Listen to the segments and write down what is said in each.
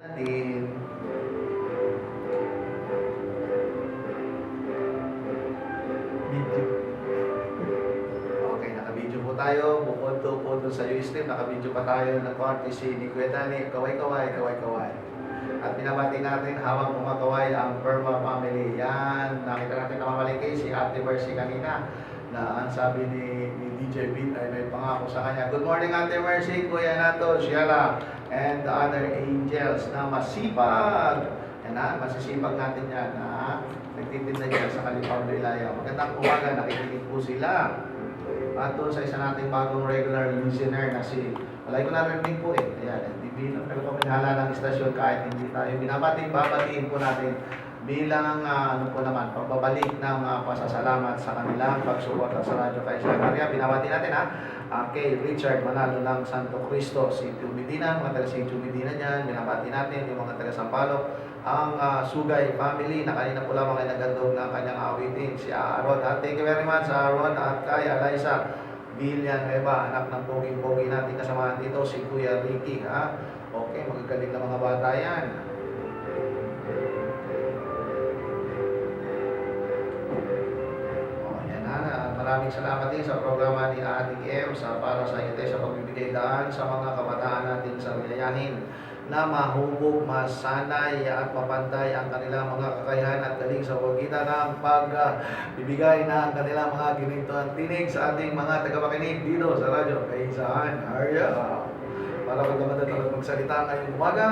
Natin. Video. Okay, naka-video po tayo. Bukod po dun sa Ustream, naka-video pa tayo ng courtesy ni Kuya Danny. Kaway-kaway, kaway-kaway. At binabati natin habang kumakaway ang Perma family. Yan, nakita natin namamalingkay si Ate Mercy kanina na ang sabi ni DJ Beat ay may pangako sa kanya. Good morning Ate Mercy, Kuya Nato, Sheila, and the other angels na masipag. Yan na, masisipag natin yan na nagtitinda dyan sa Kalipang Bilaya. Magandang umaga, nakikinig po sila. At doon sa isa nating bagong regular listener na si, walay ko narinig po eh. Ayan, pero kung minhala ng istasyon kahit hindi tayo babatiin po natin bilang ano po naman, pagbabalik ng pasasalamat sa kanilang pagsuporta sa Radyo Kaisa Maria. Binabati natin kay Richard Manalo ng Santo Cristo, si Medina, mga taga si Medina dyan. Binabati natin yung mga taga Sampaloc, ang Sugay family na kanina po lamang ay nagandog ng kanyang awitin, si Aaron. At thank you very much Aaron at kay Eliza Villanueva, anak ng poging-pogi natin kasamahan dito, si Kuya Ricky. Okay, magagaling na mga bata yan. Maraming salamat din sa programa ni Ating M para sa ite sa pagbibigay daan sa mga kabataan natin sa gayahin na mahubog, masanay at mapantay ang kanilang mga kakayahan at galing sa pagitan ng pagbibigay ng kanilang mga ginintuan tinig sa ating mga tagapakinig dito sa Radyo Kaisahan Arya. Para magdamanda talaga magsalita ngayong umaga.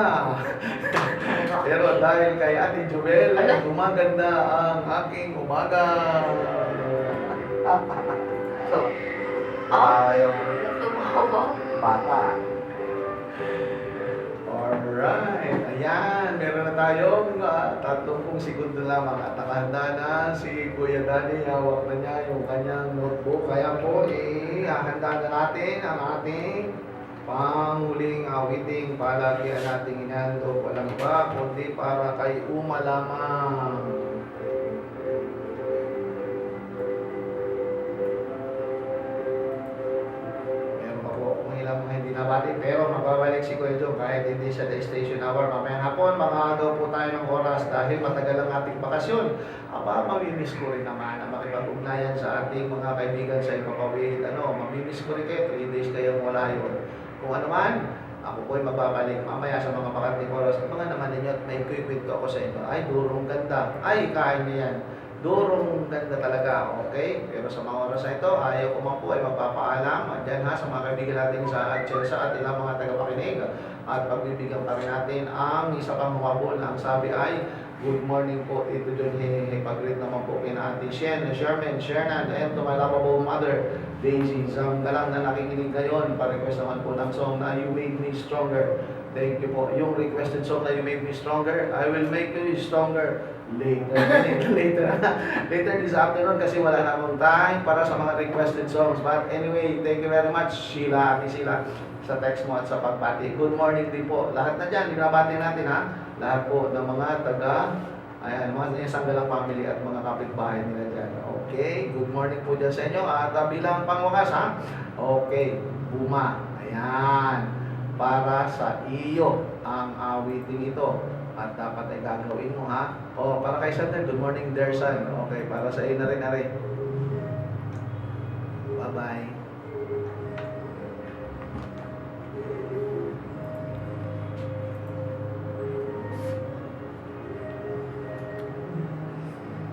Pero dahil kay Ate Jubel ay gumaganda ang aking umaga. Ayaw bata. Alright. Ayan. Meron na tayong 30 segundo lamang at nakahanda na si Kuya Danny. Hawak na niya yung kanyang notebook. Kaya po, hahanda na natin ang ating panghuling awiting palagian nating inhandog. Walang iba, kundi para kay Uma lamang. Nabati, pero magbabalik si Kuya Jong kahit hindi siya the station hour mamayang hapon, mag-aagaw po tayo ng oras dahil matagal ang ating bakasyon. Mamimiss ko rin naman na makipag-ugnayan sa ating mga kaibigan sa Ipapawid. Mamimiss ko rin kayo, 3 days kayong wala yun. Kung ano man, ako po'y magbabalik mamaya sa mga bakanting oras. Mga naman ninyo at may kwento ako sa inyo. Ay, durong ganda. Ay, kain niya yan. Durong ganda talaga, okay? Pero sa mga oras na ito, ayaw ko man po ay magpapaalam dyan sa mga kaibigan natin sa Chelsea at ilang mga tagapakinig. At pagbibigyan pa rin natin ang isa pang humabol na ang sabi ay, good morning po, ito dyan pag-greet naman po kina Auntie Shen, Sherman, Shernan, and to my lovable mother, Daisy. Sa galang na nakikinig ngayon, pa-request naman po ng song na You Made Me Stronger. Thank you po. Yung requested song na You Made Me Stronger, I will make you stronger later this afternoon kasi wala na akong time para sa mga requested songs. But anyway, thank you very much Sheila, Ate Sheila, sa text mo at sa pagbati. Good morning din po. Lahat na dyan, binabati natin lahat po ng mga mga Sanggalang family at mga kapitbahay nila dyan. Okay, good morning po dyan sa inyo. At bilang pangwakas okay, Uma. Ayan, para sa iyo ang awiting ito. At dapat ay gagawin mo para kay Sandel, good morning there son. Okay, para sa iyo na rin. Bye bye.